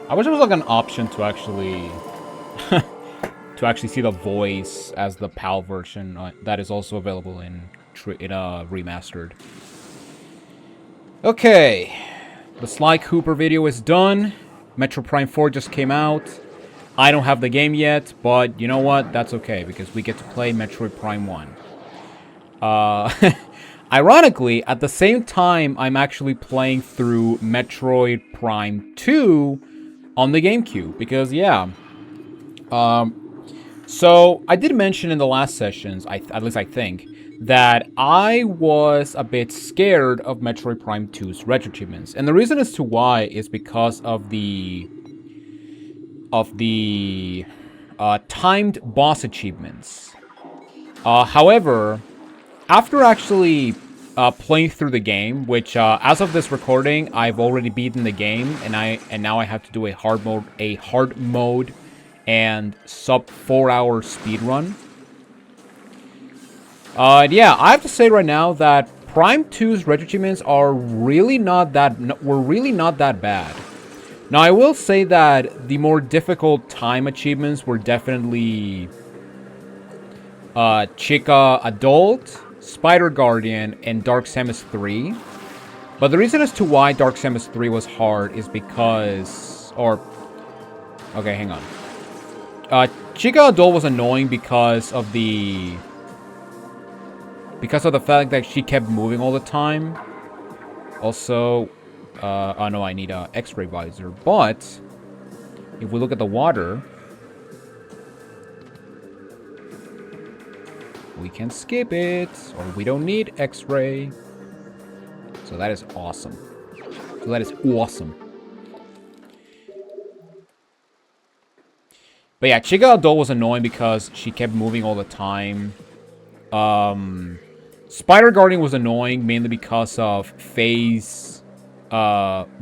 I wish there was like an option to actually to actually see the voice as the PAL version that is also available in remastered. Okay, the Sly Cooper video is done. Metro Prime 4 just came out. I don't have the game yet, but you know what? That's okay, because we get to play Metroid Prime 1. Ironically, at the same time, I'm actually playing through Metroid Prime 2 on the GameCube, because, yeah. So, I did mention in the last sessions, at least I think, that I was a bit scared of Metroid Prime 2's RetroAchievements. And the reason as to why is because of the timed boss achievements. However, after actually playing through the game, which as of this recording, I've already beaten the game, and now I have to do a hard mode and sub 4-hour speed run. Yeah, I have to say right now that Prime 2's RetroAchievements were really not that bad. Now, I will say that the more difficult time achievements were definitely Chica Adult, Spider Guardian, and Dark Samus 3. But the reason as to why Dark Samus 3 was hard is because... Okay, hang on. Chica Adult was annoying because of the fact that she kept moving all the time. Also... oh no, I need an X-ray visor. But if we look at the water, we can skip it, or we don't need X-ray. So that is awesome. But yeah, Chica Adult was annoying because she kept moving all the time. Spider Guardian was annoying mainly because of phase...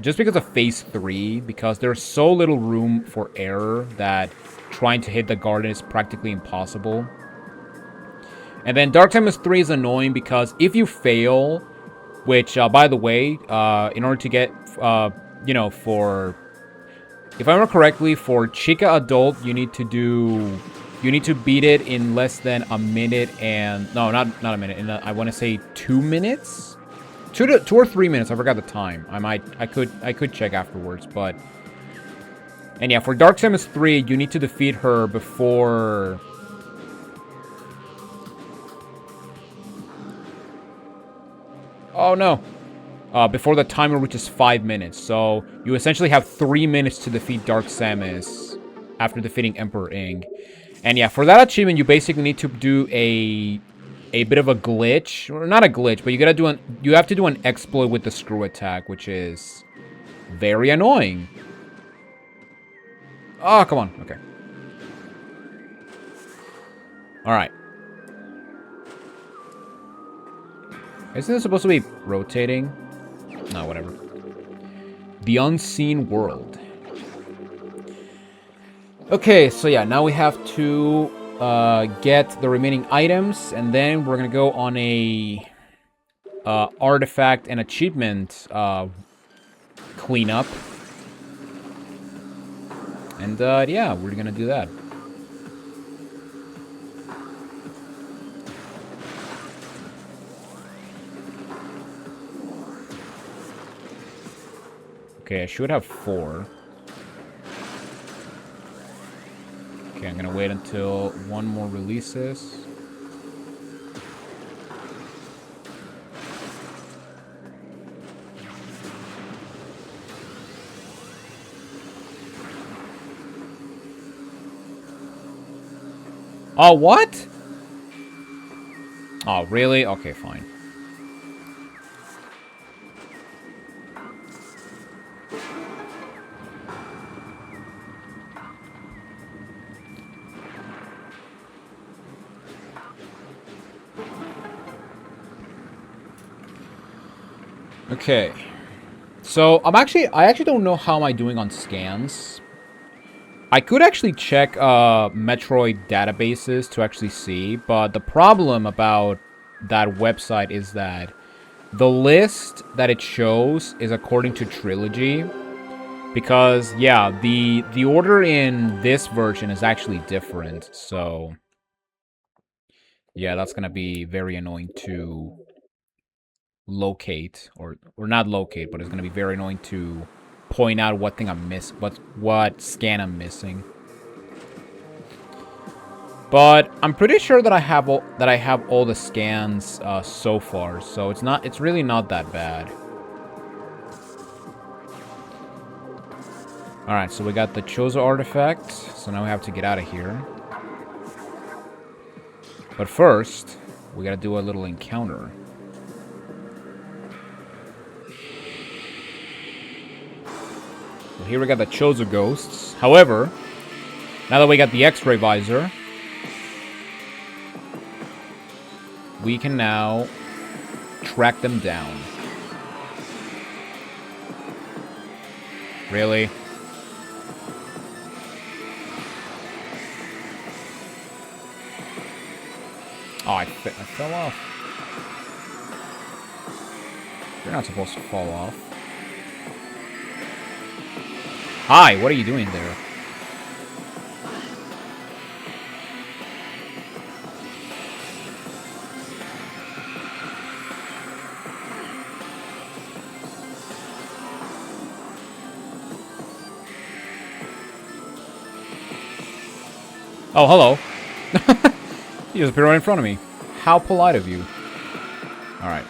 just because of phase 3, because there's so little room for error that trying to hit the garden is practically impossible. And then Dark Samus 3 is annoying because if you fail, which, by the way, in order to get, you know, if I remember correctly, for Chica Adult, you need to beat it in less than a minute and, no, not a minute, I want to say 2 minutes? 2 or 3 minutes. I forgot the time. I could check afterwards, but... And yeah, for Dark Samus 3, you need to defeat her before... Oh, no. Before the timer reaches 5 minutes. So, you essentially have 3 minutes to defeat Dark Samus after defeating Emperor Ing. And yeah, for that achievement, you basically need to do a bit of a glitch, or not a glitch, but you have to do an exploit with the screw attack, which is very annoying. Oh, come on. Okay. Alright. Isn't this supposed to be rotating? No, whatever. The Unseen World. Okay, so yeah, now we have to get the remaining items, and then we're gonna go on a artifact and achievement cleanup. And yeah, we're gonna do that. Okay, I should have 4. Okay, I'm gonna wait until one more releases. Oh, what? Oh, really? Okay, fine. Okay, so I actually don't know how am I doing on scans. I could actually check Metroid databases to actually see, but the problem about that website is that the list that it shows is according to Trilogy, Because, yeah, the order in this version is actually different, so... Yeah, that's gonna be very annoying to locate, or not locate, but it's gonna be very annoying to point out what thing I'm what scan I'm missing. But I'm pretty sure that I have all the scans so far, so it's really not that bad. All right, so we got the Chozo artifact, so now we have to get out of here. But first, we gotta do a little encounter. So here we got the Chozo ghosts. However, now that we got the X-ray visor, we can now track them down. Really? Oh, I fell off. You're not supposed to fall off. Hi, what are you doing there? Oh, hello. You just appeared right in front of me. How polite of you. Alright.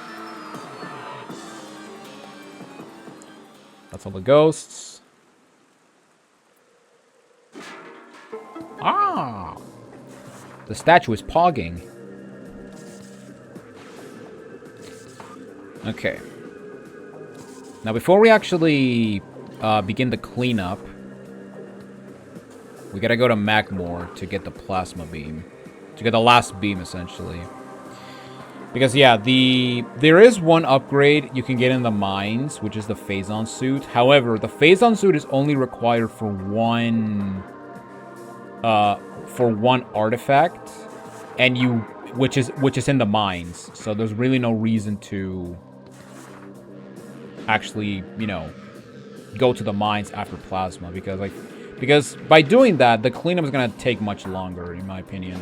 That's all the ghosts. Ah! The statue is pogging. Okay. Now, before we actually begin the cleanup, we gotta go to Magmore to get the plasma beam. To get the last beam, essentially. Because, yeah, there is one upgrade you can get in the mines, which is the Phazon suit. However, the Phazon suit is only required for one artifact, and which is in the mines. So there's really no reason to actually, you know, go to the mines after plasma, because by doing that, the cleanup is gonna take much longer, in my opinion.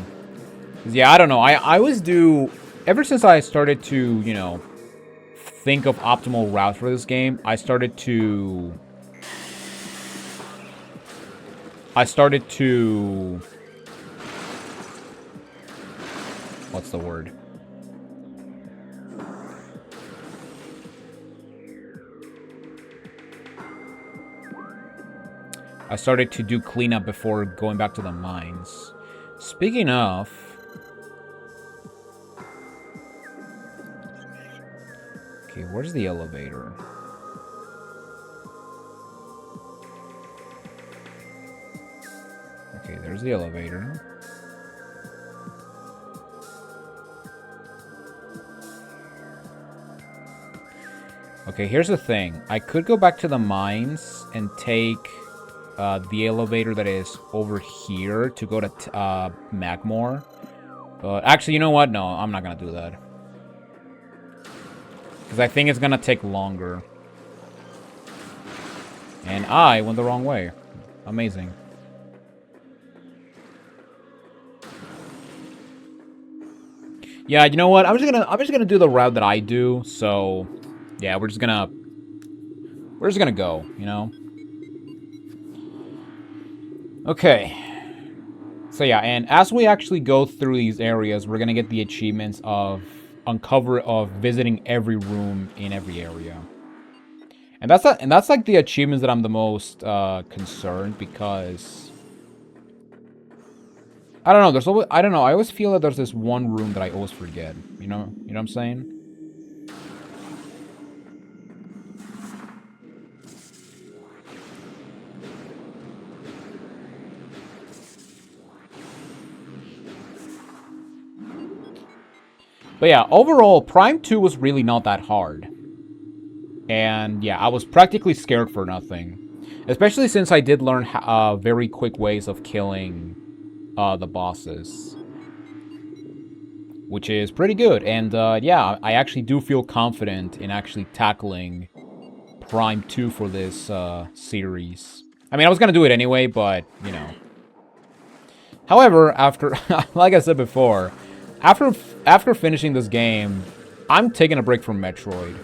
Yeah, I don't know. I always do... Ever since I started to, you know, think of optimal routes for this game, I started to... What's the word? I started to do cleanup before going back to the mines. Speaking of... Okay, where's the elevator? Okay, there's the elevator. Okay, here's the thing. I could go back to the mines and take the elevator that is over here to go to Magmore. But actually, you know what? No, I'm not gonna do that. Because I think it's gonna take longer. And I went the wrong way. Amazing. Yeah, you know what? I'm just gonna do the route that I do. So, yeah, we're just gonna go, you know? Okay. So yeah, and as we actually go through these areas, we're gonna get the achievements of visiting every room in every area. And that's like the achievements that I'm the most concerned, because I don't know, I always feel that there's this one room that I always forget. You know what I'm saying? But yeah, overall, Prime 2 was really not that hard. And yeah, I was practically scared for nothing. Especially since I did learn very quick ways of killing the bosses. Which is pretty good. And yeah, I actually do feel confident in actually tackling Prime 2 for this series. I mean, I was gonna do it anyway, but, you know. However, after, like I said before, after finishing this game, I'm taking a break from Metroid.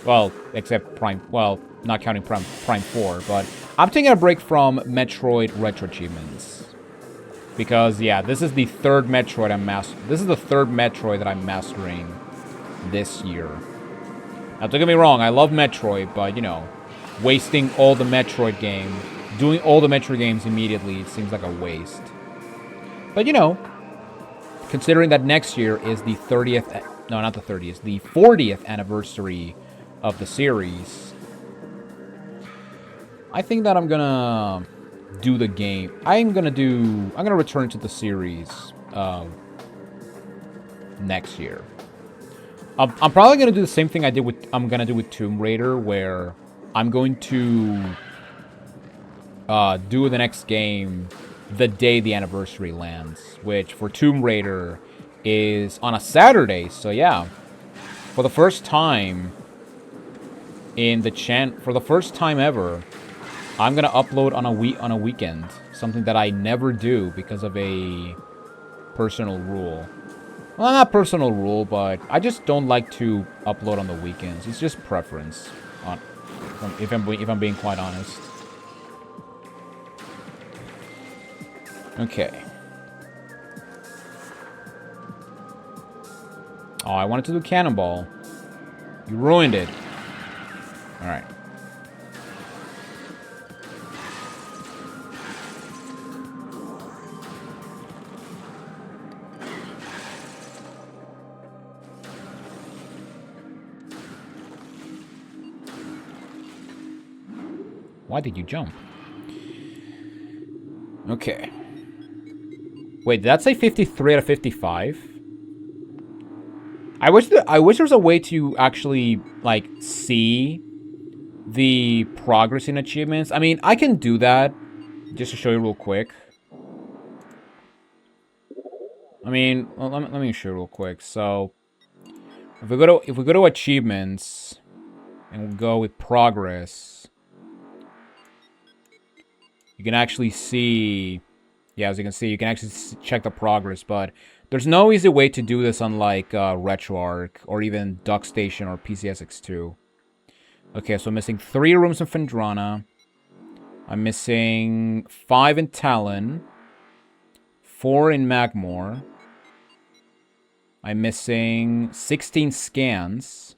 Well, except Prime, well, not counting Prime 4, but I'm taking a break from Metroid RetroAchievements. Because, yeah, this is the third Metroid that I'm mastering this year. Now, don't get me wrong, I love Metroid, but, you know, wasting all the Metroid games, doing all the Metroid games immediately, it seems like a waste. But, you know, considering that next year is the 30th, no, not the 30th, the 40th anniversary of the series, I think that I'm gonna do the game. I'm gonna return to the series next year. I'm probably gonna do the same thing I'm gonna do with Tomb Raider, where I'm going to do the next game the day the anniversary lands, which for Tomb Raider is on a Saturday. So yeah, for the first time in the for the first time ever, I'm gonna upload on a weekend, something that I never do because of a personal rule. Well, not personal rule, but I just don't like to upload on the weekends. It's just preference, if I'm being quite honest. Okay. Oh, I wanted to do Cannonball. You ruined it. Alright. Why did you jump? Okay. Wait, did that say 53 out of 55? I wish there was a way to actually, like, see the progress in achievements. I mean, I can do that just to show you real quick. I mean, well, let me show you real quick. So, if we go to achievements and we'll go with progress, you can actually see, yeah, as you can see, you can actually check the progress, but there's no easy way to do this unlike RetroArch or even DuckStation or PCSX2. Okay, so I'm missing 3 rooms in Phendrana. I'm missing 5 in Talon. 4 in Magmore. I'm missing 16 scans.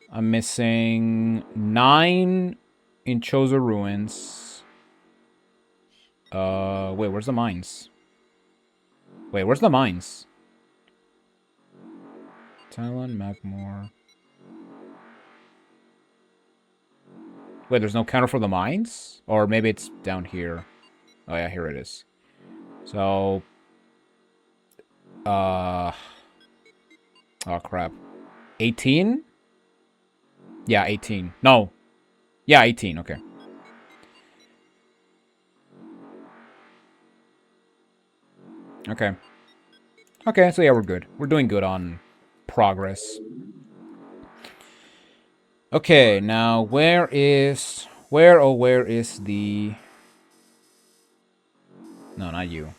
I'm missing 9 in Chozo Ruins. Wait, where's the mines? Wait, where's the mines? Talon, Magmore. Wait, there's no counter for the mines? Or maybe it's down here. Oh yeah, here it is. So... oh crap. 18? Yeah, 18. No. Yeah, 18, okay. Okay. Okay, so yeah, we're good. We're doing good on progress. Okay, now where is the... No, not you.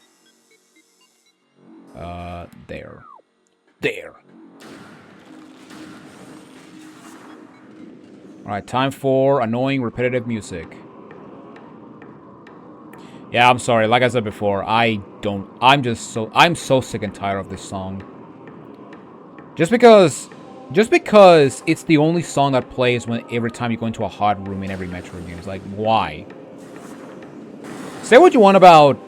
There. There. Alright, time for annoying repetitive music. Yeah, I'm sorry. Like I said before, I'm so sick and tired of this song. Just because it's the only song that plays every time you go into a hot room in every Metroid game. It's like, why? Say what you want about,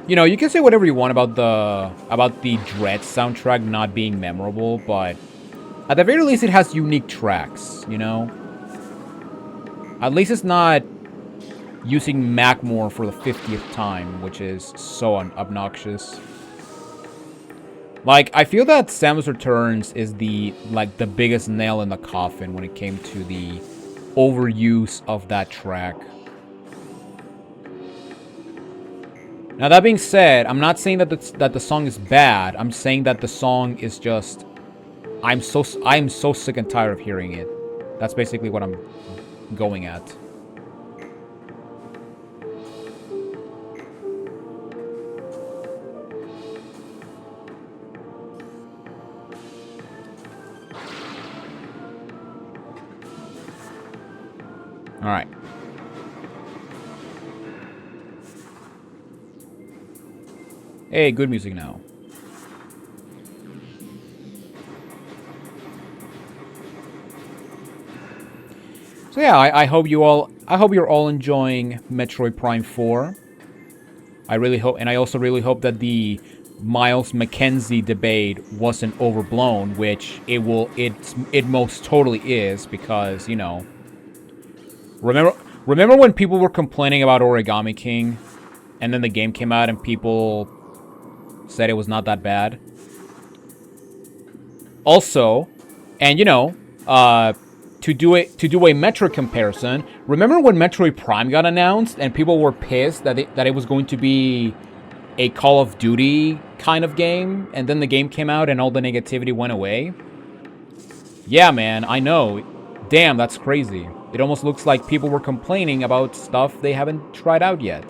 you know, you can say whatever you want about the Dread soundtrack not being memorable, but at the very least it has unique tracks, you know? At least it's not using Magmore for the 50th time, which is so obnoxious. Like, I feel that Samus Returns is the biggest nail in the coffin when it came to the overuse of that track. Now, that being said, I'm not saying that the song is bad. I'm saying that the song is just... I'm so sick and tired of hearing it. That's basically what I'm going at. All right. Hey, good music now. So yeah, I hope you're all enjoying Metroid Prime 4. I really hope, and I also really hope that the Miles McKenzie debate wasn't overblown, which it most totally is, because, you know, remember when people were complaining about Origami King, and then the game came out and people said it was not that bad? Also, and you know, to do a Metroid comparison, remember when Metroid Prime got announced and people were pissed that it was going to be a Call of Duty kind of game, and then the game came out and all the negativity went away? Yeah, man, I know. Damn, that's crazy. It almost looks like people were complaining about stuff they haven't tried out yet.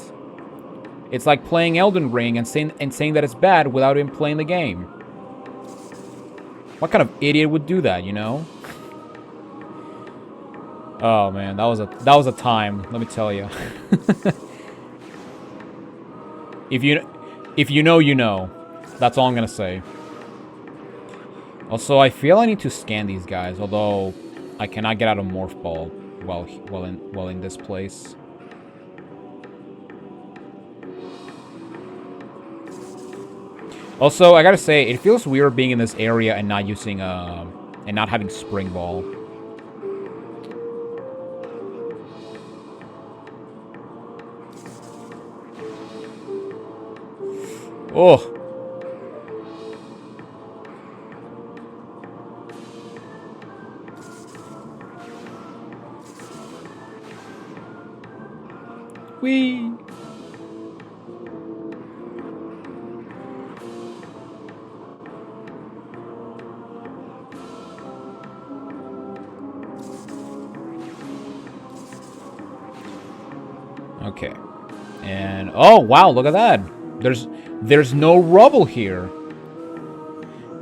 It's like playing Elden Ring and saying that it's bad without even playing the game. What kind of idiot would do that, you know? Oh man, that was a time, let me tell you. If you know, you know. That's all I'm gonna say. Also, I feel I need to scan these guys, although I cannot get out of Morph Ball while in this place. Also, I gotta say, it feels weird being in this area and not using and not having Spring Ball. Oh. Whee. Okay. And oh wow, look at that. There's no rubble here.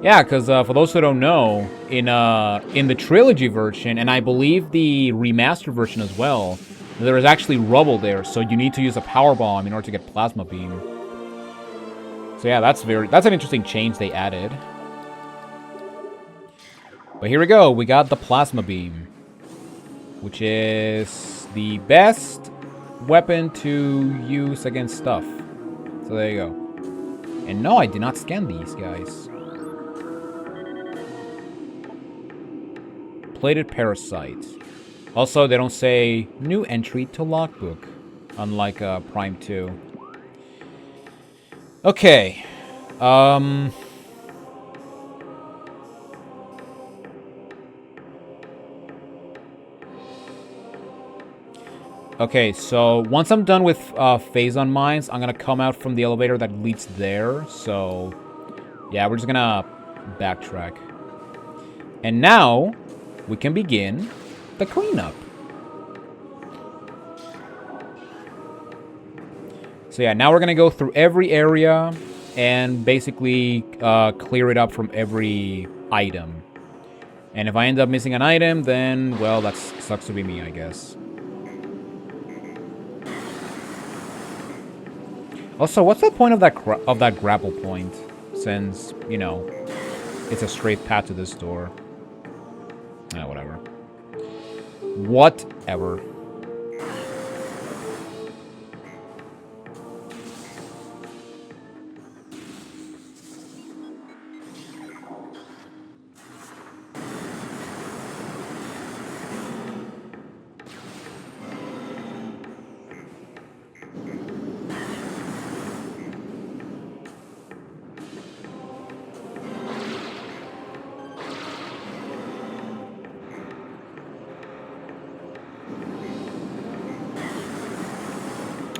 Yeah, because for those who don't know, in the trilogy version, and I believe the remastered version as well, there is actually rubble there, so you need to use a power bomb in order to get plasma beam. So yeah, that's an interesting change they added. But here we go, we got the plasma beam, which is the best weapon to use against stuff. So there you go. And no, I did not scan these guys. Plated parasite. Also, they don't say new entry to logbook, unlike Prime 2. Okay. Okay, so once I'm done with Phazon Mines, I'm gonna come out from the elevator that leads there. So, yeah, we're just gonna backtrack. And now, we can begin the cleanup. So yeah, now we're gonna go through every area and basically clear it up from every item. And if I end up missing an item, then, well, that sucks to be me, I guess. Also, what's the point of that grapple point? Since, you know, it's a straight path to this door. Whatever. Whatever.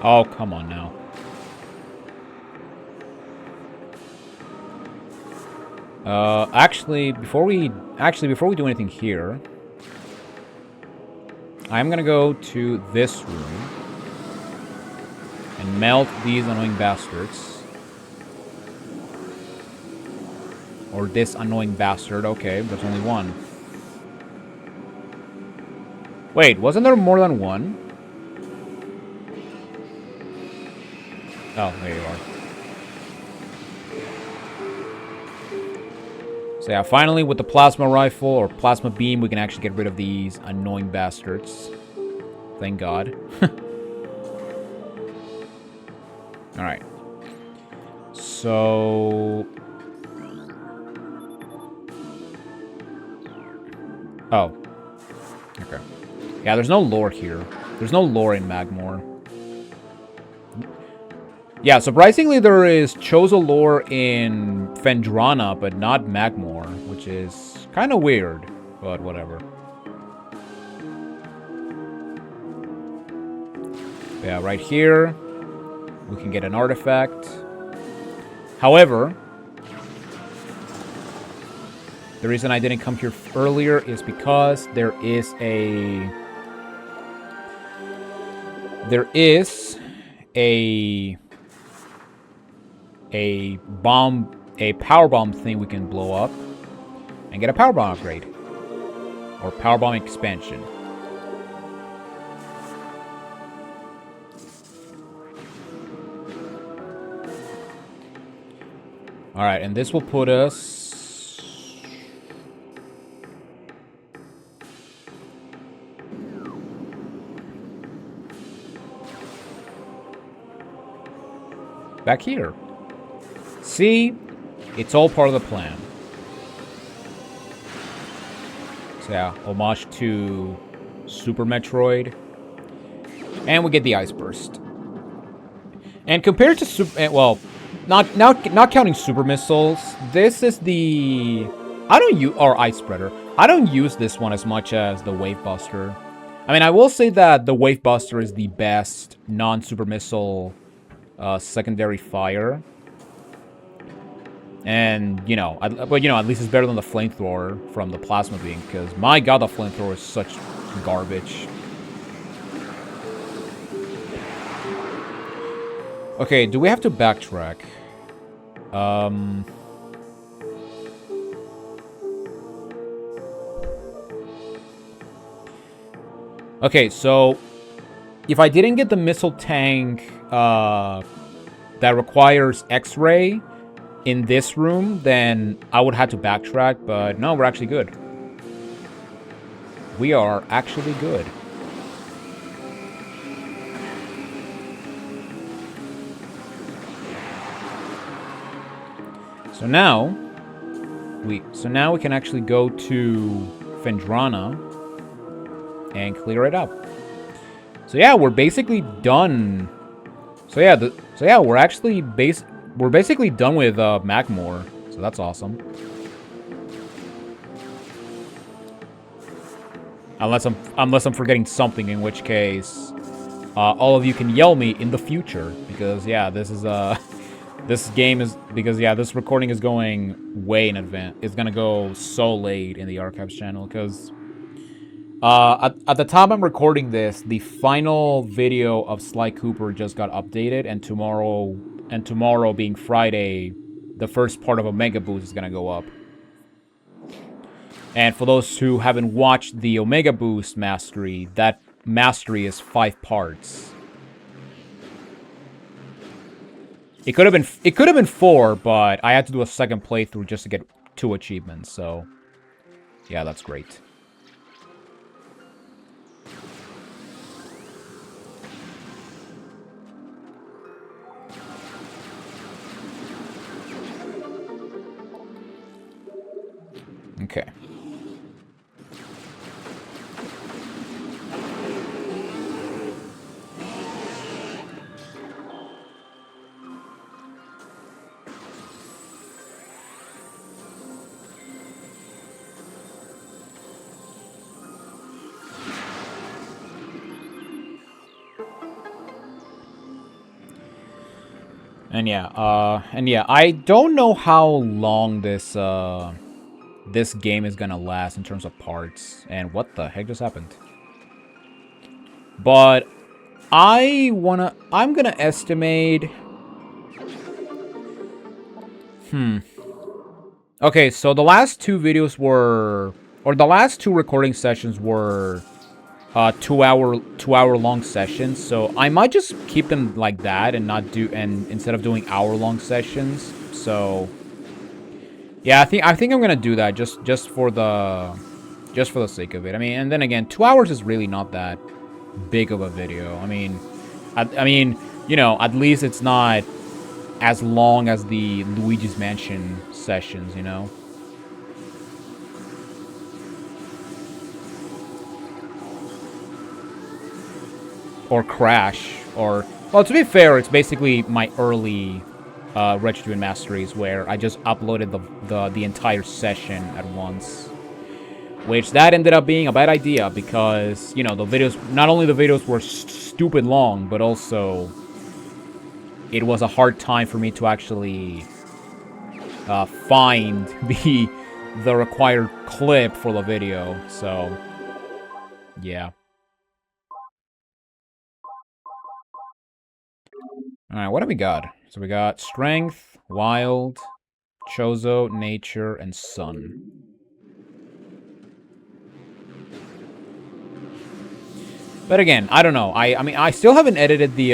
Oh, come on now. Actually, before we do anything here, I'm gonna go to this room and melt these annoying bastards. Or this annoying bastard. Okay, there's only one. Wait, wasn't there more than one? Oh, there you are. So yeah, finally with the plasma rifle or plasma beam, we can actually get rid of these annoying bastards. Thank God. Alright. So... Oh. Okay. Yeah, there's no lore here. There's no lore in Magmore. Yeah, surprisingly there is Chozo lore in Phendrana, but not Magmore, which is kind of weird, but whatever. Yeah, right here, we can get an artifact. However, the reason I didn't come here earlier is because there is a power bomb thing we can blow up and get a power bomb upgrade or power bomb expansion. All right, and this will put us back here. See, it's all part of the plan. So yeah, homage to Super Metroid. And we get the Ice Burst. And compared to well, not counting Super Missiles, this is the or Ice Spreader. I don't use this one as much as the Wave Buster. I mean, I will say that the Wave Buster is the best non-Super Missile secondary fire. And, but at least it's better than the Flamethrower from the Plasma Beam, because my god, the Flamethrower is such garbage. Okay, do we have to backtrack? Okay, so if I didn't get the missile tank that requires X-ray in this room, then I would have to backtrack, but no, we're actually good. We are actually good. So now we can actually go to Phendrana and clear it up. So yeah, we're basically done. So yeah, we're actually basically done with Magmore. So that's awesome. Unless I'm forgetting something, in which case all of you can yell me in the future, because yeah, this recording is going way in advance. It's gonna go so late in the archives channel, because at the time I'm recording this, the final video of Sly Cooper just got updated, and tomorrow being Friday, the first part of Omega Boost is gonna go up. And for those who haven't watched the Omega Boost mastery, that mastery is 5 parts. It could have been 4, but I had to do a second playthrough just to get 2 achievements. So, yeah, that's great. Okay. And yeah, I don't know how long this game is gonna last in terms of parts. And what the heck just happened? But I'm gonna estimate... Okay, so the last two videos were... Or the last two recording sessions were... 2 hour long sessions, so I might just keep them like that and not do... And instead of doing hour-long sessions, so... Yeah, I think I'm gonna do that just for the sake of it. I mean, and then again, 2 hours is really not that big of a video. I mean, you know, at least it's not as long as the Luigi's Mansion sessions, you know. Or Crash, or... Well, to be fair, it's basically my early RetroAchievement Masteries where I just uploaded the entire session at once. Which, that ended up being a bad idea because, you know, the videos... Not only the videos were stupid long, but also... It was a hard time for me to actually find the required clip for the video, so... Yeah. Alright, what do we got? So we got Strength, Wild, Chozo, Nature, and Sun. But again, I don't know. I mean, I still haven't edited the,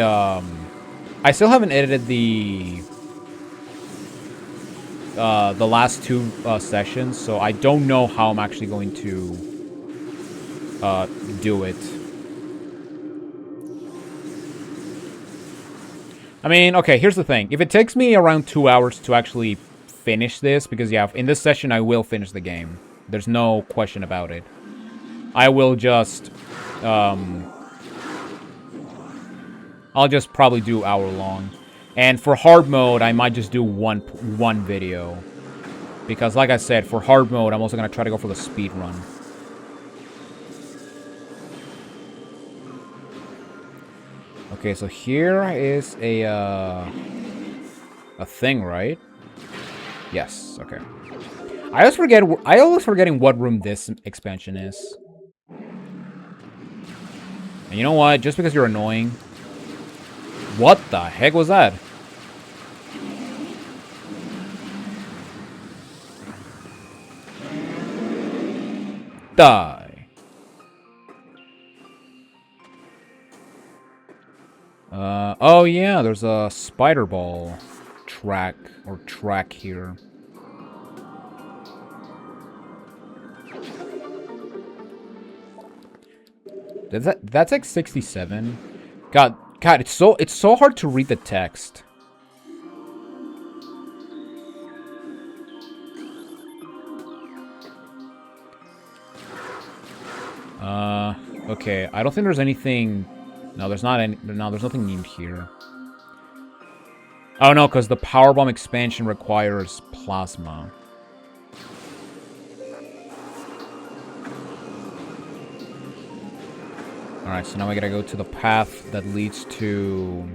the last two sessions, so I don't know how I'm actually going to do it. I mean, okay, here's the thing. If it takes me around 2 hours to actually finish this, because, yeah, in this session I will finish the game. There's no question about it. I will just, I'll just probably do hour long. And for hard mode, I might just do one video. Because, like I said, for hard mode, I'm also going to try to go for the speed run. Okay, so here is a thing, right? Yes, okay. I always forgetting what room this expansion is. And you know what? Just because you're annoying. What the heck was that? Die. Oh yeah, there's a spider ball track here. That's like 67. God, it's so hard to read the text. Okay, I don't think there's anything. No, there's not any. No, there's nothing named here. Oh no, because the power bomb expansion requires plasma. Alright, so now we gotta go to the path that leads to...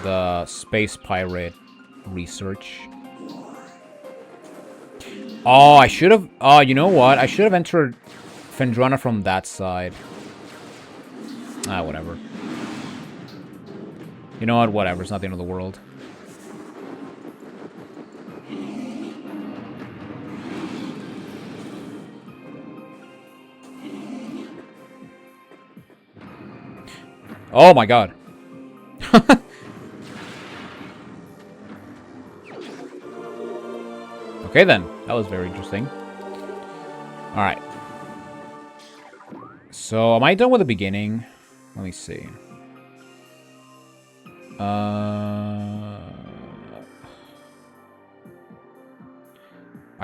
the Space Pirate research. Oh, I should have... Oh, you know what? I should have entered Phendrana from that side. Ah, whatever. You know what? Whatever. It's not the end of the world. Oh my god. Okay then. That was very interesting. Alright. So, am I done with the beginning? Let me see. I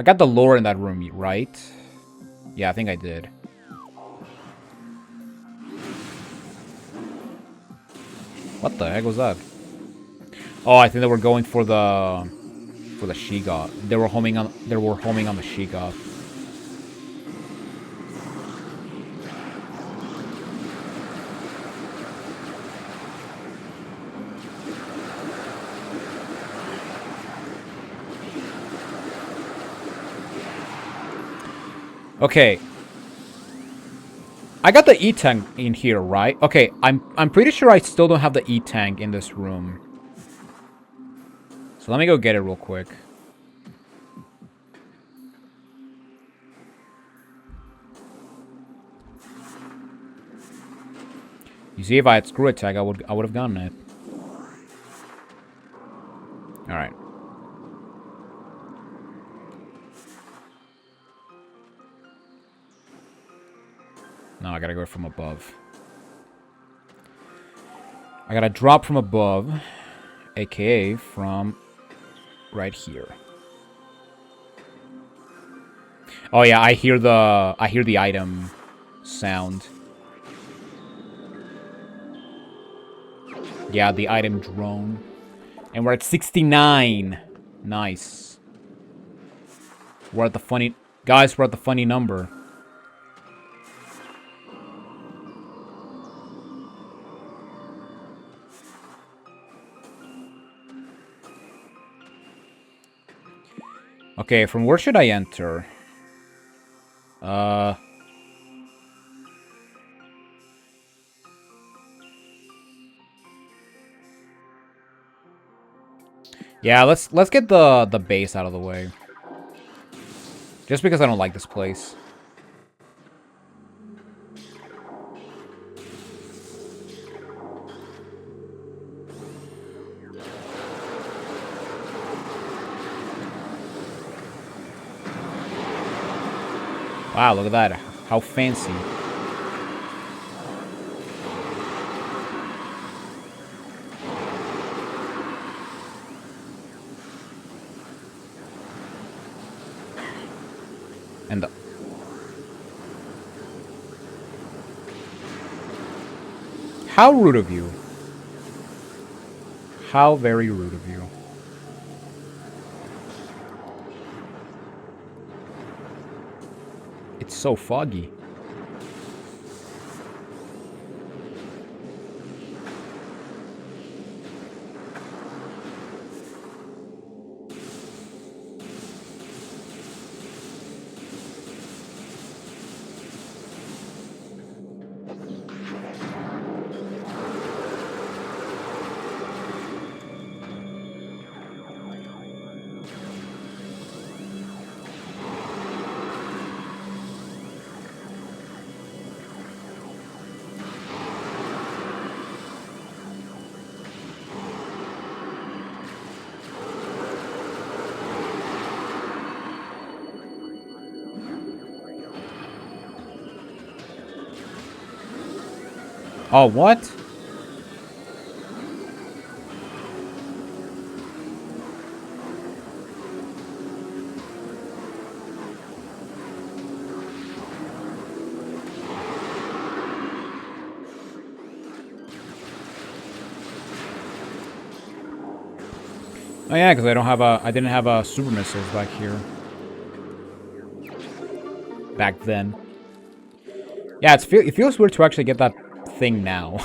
got the lore in that room, right? Yeah, I think I did. What the heck was that? Oh, I think they were going for the She-Goth. They were homing on the She-Goth. Okay. I got the E-tank in here, right? Okay, I'm pretty sure I still don't have the E-tank in this room. So let me go get it real quick. You see, if I had screw attack, I would have gotten it. All right. No, I gotta go from above. I gotta drop from above, aka from right here. Oh yeah, I hear the item sound. Yeah, the item drone. And we're at 69. Nice. We're at the funny... Guys, we're at the funny number. Okay, from where should I enter? Yeah, let's get the base out of the way. Just because I don't like this place. Wow, look at that. How fancy. And the... How rude of you. How very rude of you. It's so foggy. Oh, what? Oh yeah, because I didn't have a super missiles back here. Back then. Yeah, it feels weird to actually get that thing now.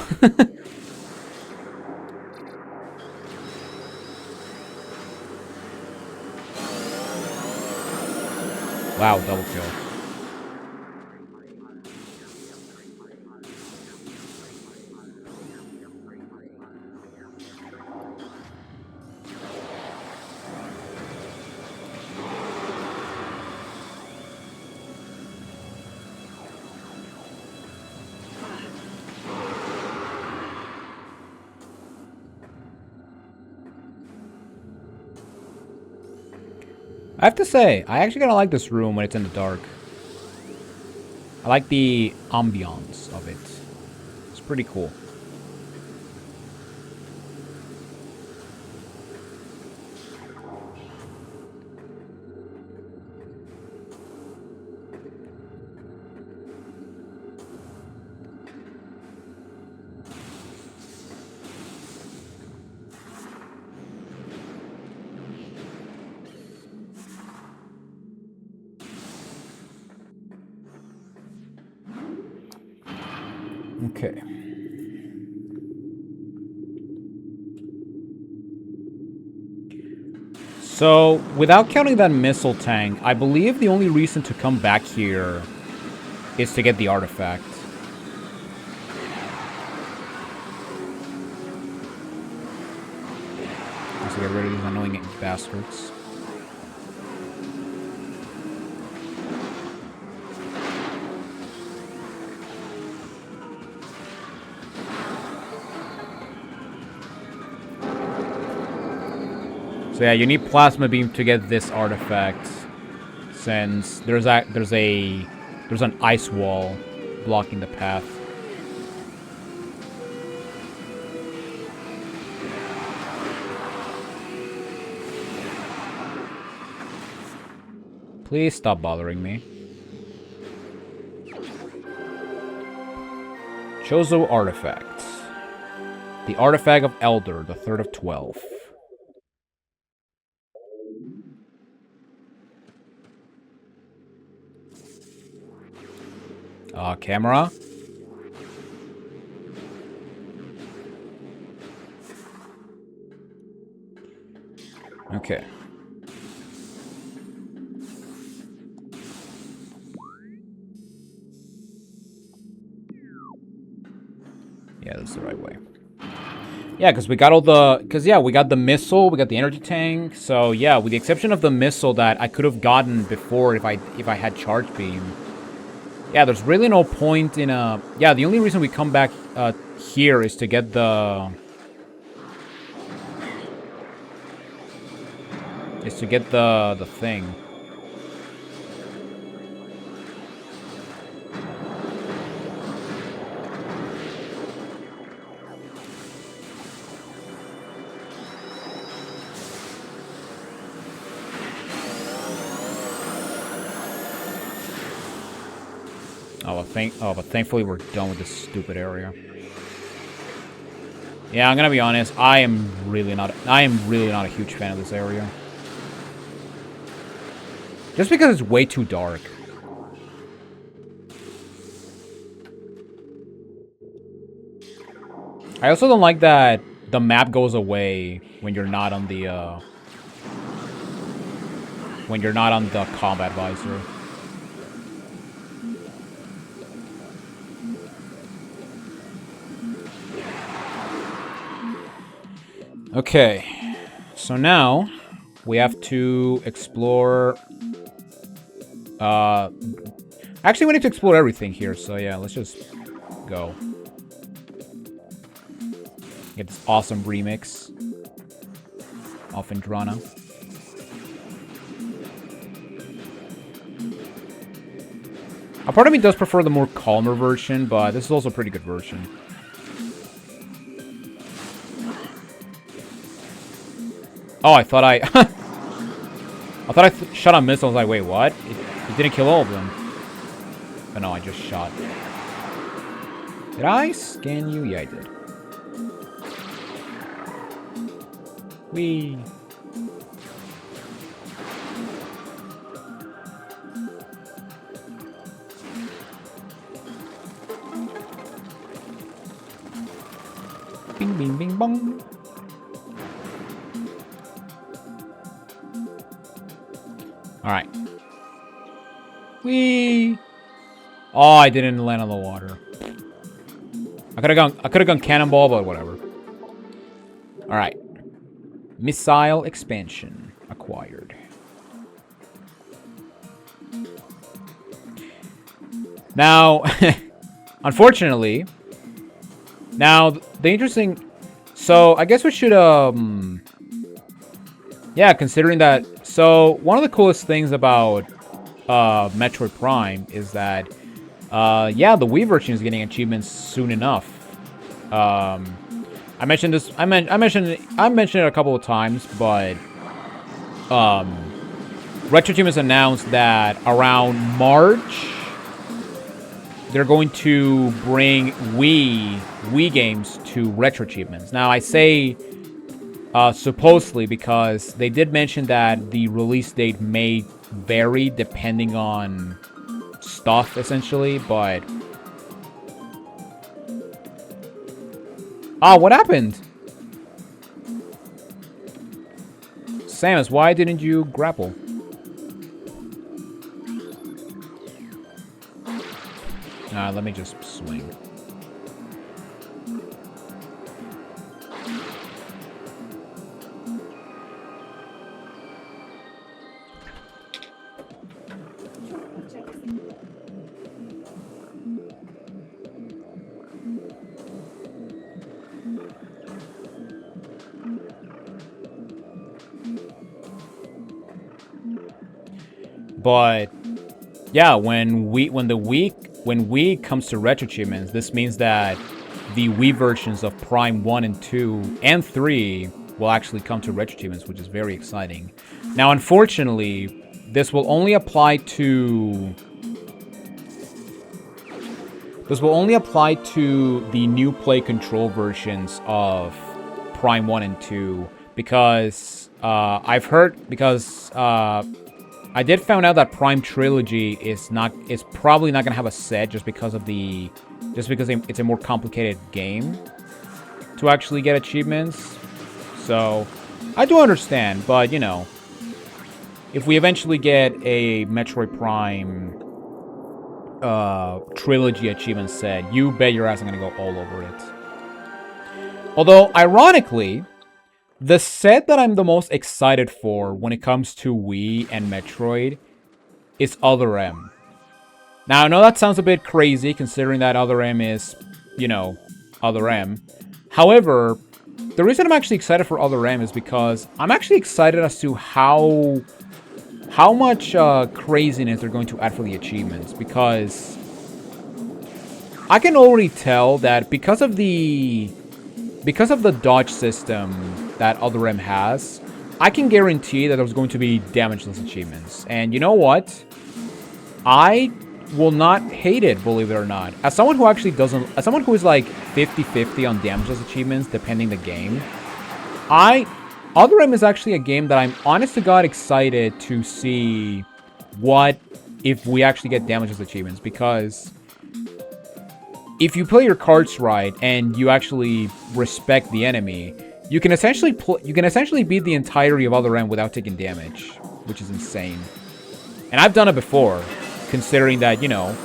Wow, double kill. I have to say, I actually kind of like this room when it's in the dark. I like the ambiance of it. It's pretty cool. Okay. So, without counting that missile tank, I believe the only reason to come back here is to get the artifact. Just to get rid of these annoying bastards. So yeah, you need plasma beam to get this artifact, since there's an ice wall blocking the path. Please stop bothering me. Chozo Artifacts. The Artifact of Elder, the third of 12. Camera. Okay. Yeah, that's the right way. Yeah, because we got all the... Because, yeah, we got the missile, we got the energy tank. So, yeah, with the exception of the missile that I could have gotten before if I had charge beam. Yeah, there's really no point in a... Yeah, the only reason we come back here is to get the... Is to get the thing. But thankfully we're done with this stupid area. Yeah, I'm gonna be honest. I am really not a huge fan of this area. Just because it's way too dark. I also don't like that the map goes away when you're not on the combat visor. Okay, so now we have to explore. Actually, we need to explore everything here. So yeah, let's just go. Get this awesome remix of Indrana. A part of me does prefer the more calmer version, but this is also a pretty good version. Oh, I thought I... I thought I shot a missile. I was like, wait, what? It didn't kill all of them. But no, I just shot. Did I scan you? Yeah, I did. Whee. Bing, bing, bing, bong. Alright. Whee! Oh, I didn't land on the water. I could have gone cannonball, but whatever. Alright. Missile expansion acquired. Now, unfortunately, now the interesting... So, I guess we should, yeah, considering that... So, one of the coolest things about Metroid Prime is that, yeah, the Wii version is getting achievements soon enough. I mentioned this. I mentioned it a couple of times, but RetroAchievements announced that around March they're going to bring Wii games to RetroAchievements. Now I say supposedly because they did mention that the release date may vary depending on stuff, essentially, but... Ah, what happened? Samus, why didn't you grapple? Let me just swing. But yeah, when Wii comes to RetroAchievements, this means that the Wii versions of Prime 1 and 2 and 3 will actually come to RetroAchievements, which is very exciting. Now, unfortunately, this will only apply to the new Play Control versions of Prime 1 and 2 because I did find out that Prime Trilogy is probably not gonna have a set just because it's a more complicated game to actually get achievements. So I do understand, but you know, if we eventually get a Metroid Prime Trilogy achievement set, you bet your ass I'm gonna go all over it. Although ironically, the set that I'm the most excited for when it comes to Wii and Metroid is Other M. Now, I know that sounds a bit crazy considering that Other M is, you know, Other M. However, the reason I'm actually excited for Other M is because I'm actually excited as to how much craziness they're going to add for the achievements. Because I can already tell that because of the dodge system that Other M has, I can guarantee that there's going to be damageless achievements. And you know what? I will not hate it, believe it or not. As someone who is like 50-50 on damageless achievements, depending the game, Other M is actually a game that I'm honest to God excited to see what if we actually get damageless achievements, because if you play your cards right and you actually respect the enemy, you can essentially beat the entirety of Other M without taking damage, which is insane. And I've done it before, considering that, you know,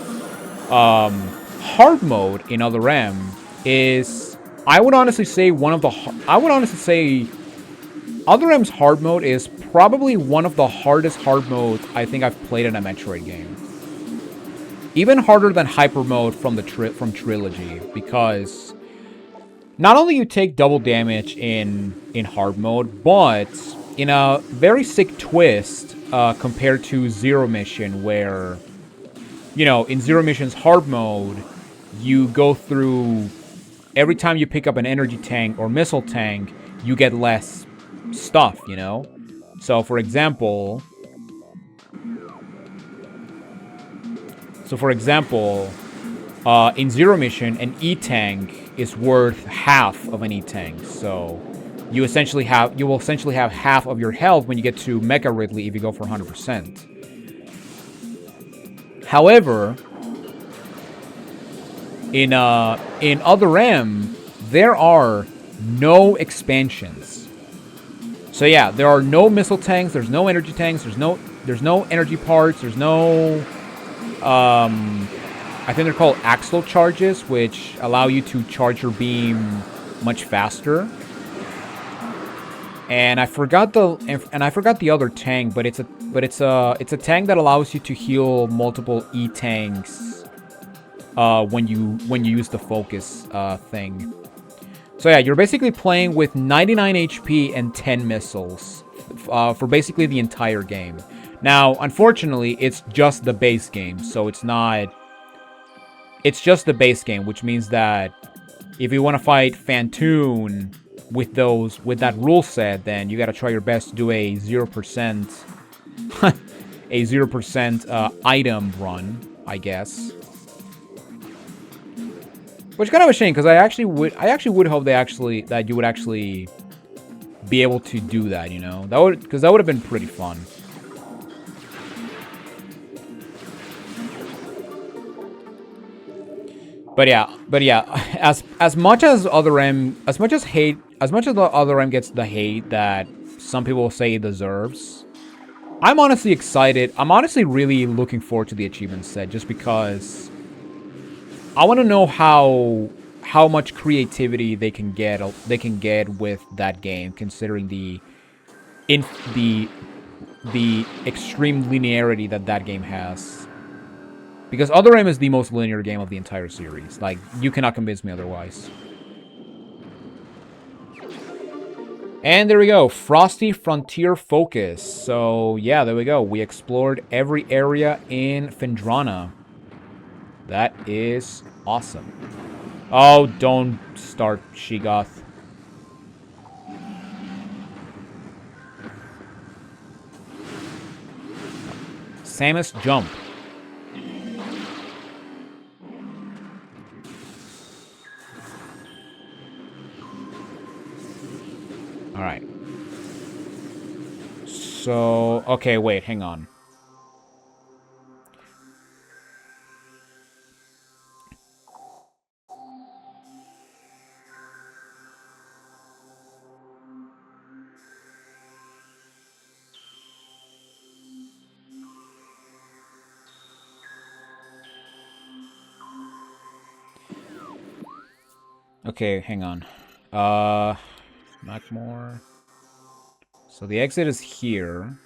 hard mode in Other M is, I would honestly say Other M's hard mode is probably one of the hardest hard modes I think I've played in a Metroid game. Even harder than Hyper Mode from Trilogy, because not only you take double damage in hard mode, but in a very sick twist compared to Zero Mission, where, you know, in Zero Mission's hard mode, you go through, every time you pick up an energy tank or missile tank, you get less stuff, you know? So for example, in Zero Mission, an E-Tank is worth half of an E-Tank. So you will essentially have half of your health when you get to Mecha Ridley if you go for 100%. However, in Other M, there are no expansions. So yeah, there are no missile tanks, there's no energy tanks, there's no energy parts, there's no I think they're called axle charges, which allow you to charge your beam much faster. And I forgot the other tank, but it's a tank that allows you to heal multiple E-tanks when you use the focus thing. So yeah, you're basically playing with 99 HP and 10 missiles for basically the entire game. Now, unfortunately, it's just the base game, so it's just the base game, which means that if you want to fight Phantoon with that rule set, then you got to try your best to do a 0% a 0% item run, I guess. Which is kind of a shame, because I actually would hope that you would actually be able to do that, you know? Because that would have been pretty fun. But yeah, as much as the Other M gets the hate that some people say it deserves. I'm honestly excited. I'm honestly really looking forward to the achievement set, just because I want to know how much creativity they can get with that game, considering the extreme linearity that game has. Because Other M is the most linear game of the entire series. Like, you cannot convince me otherwise. And there we go, Frosty Frontier Focus. So, yeah, there we go. We explored every area in Phendrana. That is awesome. Oh, don't start, Sheegoth. Samus, jump. Alright. So, okay, wait, hang on. Okay, hang on. Macmore. So the exit is here.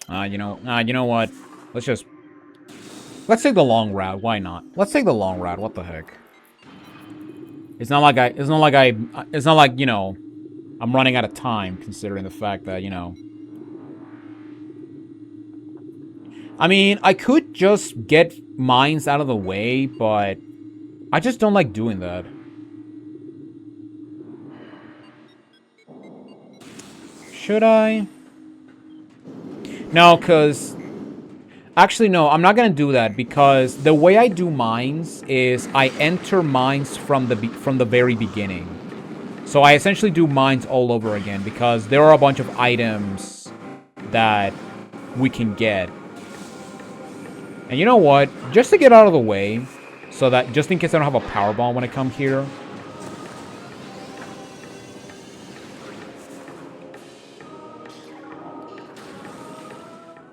You know what? Let's take the long route. Why not? Let's take the long route. What the heck? It's not like, you know, I'm running out of time, considering the fact that, you know. I mean, I could just get mines out of the way, but I just don't like doing that. Should I? No, because... Actually, no, I'm not going to do that, because the way I do mines is I enter mines from the very beginning. So I essentially do mines all over again, because there are a bunch of items that we can get. And you know what? Just to get out of the way, so that just in case I don't have a power bomb when I come here.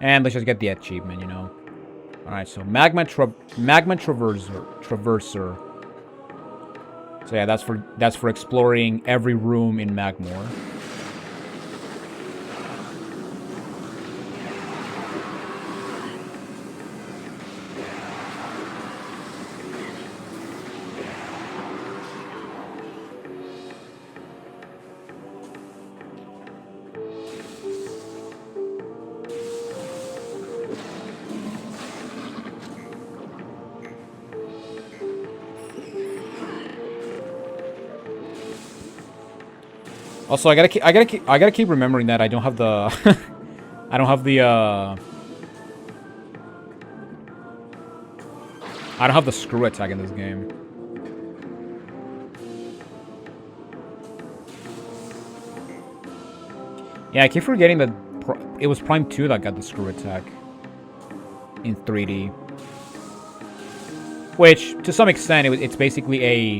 And let's just get the achievement, you know. Alright, so Magma Traverser. So yeah, that's for exploring every room in Magmore. Also, I gotta keep remembering that I don't have the I don't have the screw attack in this game. Yeah, I keep forgetting that it was Prime 2 that got the screw attack in 3D. Which, to some extent, it's basically a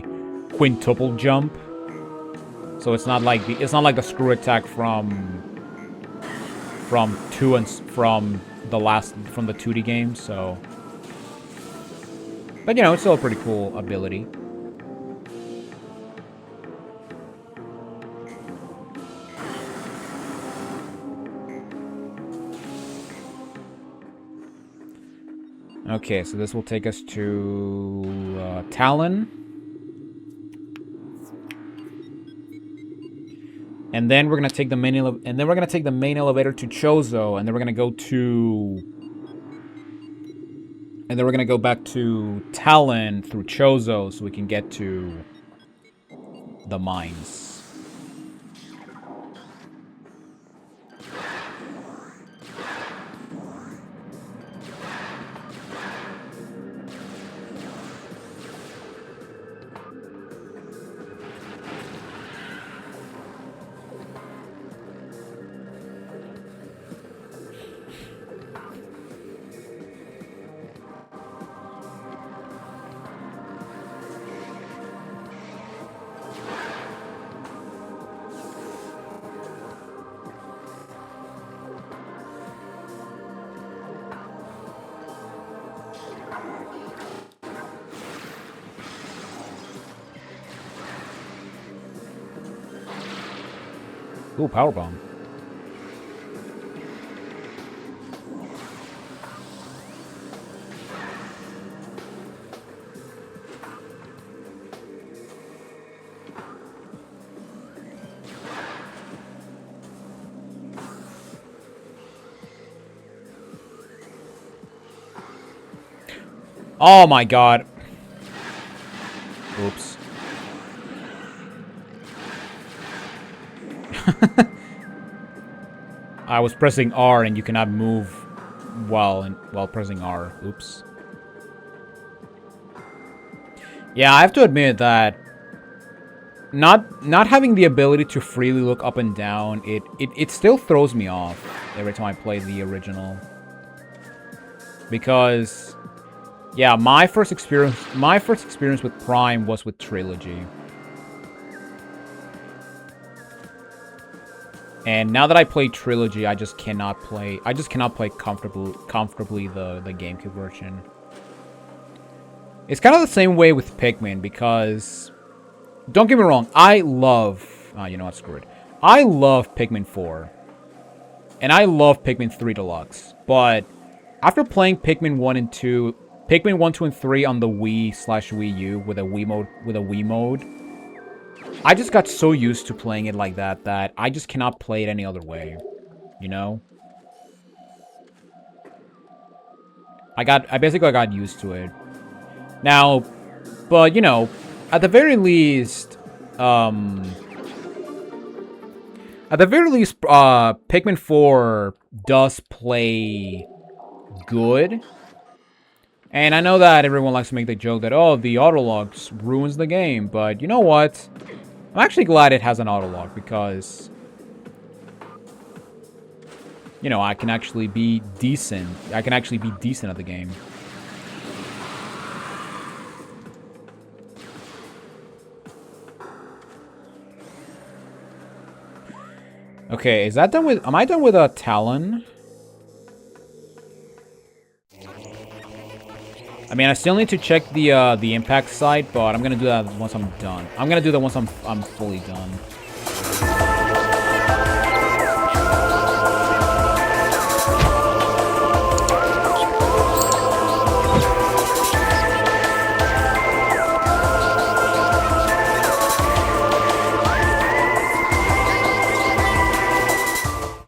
quintuple jump. So it's not like the screw attack from the 2D game. So, but you know, it's still a pretty cool ability. Okay, so this will take us to Talon. And then we're gonna take the main elevator to Chozo, and then we're gonna go back to Talon through Chozo, so we can get to the mines. Ooh, power bomb. Oh my god. Oops. I was pressing R and you cannot move while pressing R. Oops. Yeah, I have to admit that not having the ability to freely look up and down, it still throws me off every time I play the original. Because yeah, my first experience with Prime was with Trilogy. And now that I play Trilogy, I just cannot play comfortably the GameCube version. It's kind of the same way with Pikmin, because don't get me wrong, I love you know what, screw it. I love Pikmin 4. And I love Pikmin 3 Deluxe, but after playing Pikmin 1 and 2, Pikmin 1, 2, and 3 on the Wii/Wii U with a Wii mode, I just got so used to playing it like that I just cannot play it any other way, you know? I basically got used to it. Now, but you know, at the very least, Pikmin 4 does play good. And I know that everyone likes to make the joke that, oh, the autolog ruins the game, but you know what? I'm actually glad it has an autolog, because, you know, I can actually be decent. I can actually be decent at the game. Okay, is that done with... Am I done with a Talon? I mean, I still need to check the impact site, but I'm gonna do that once I'm done. I'm gonna do that once I'm fully done.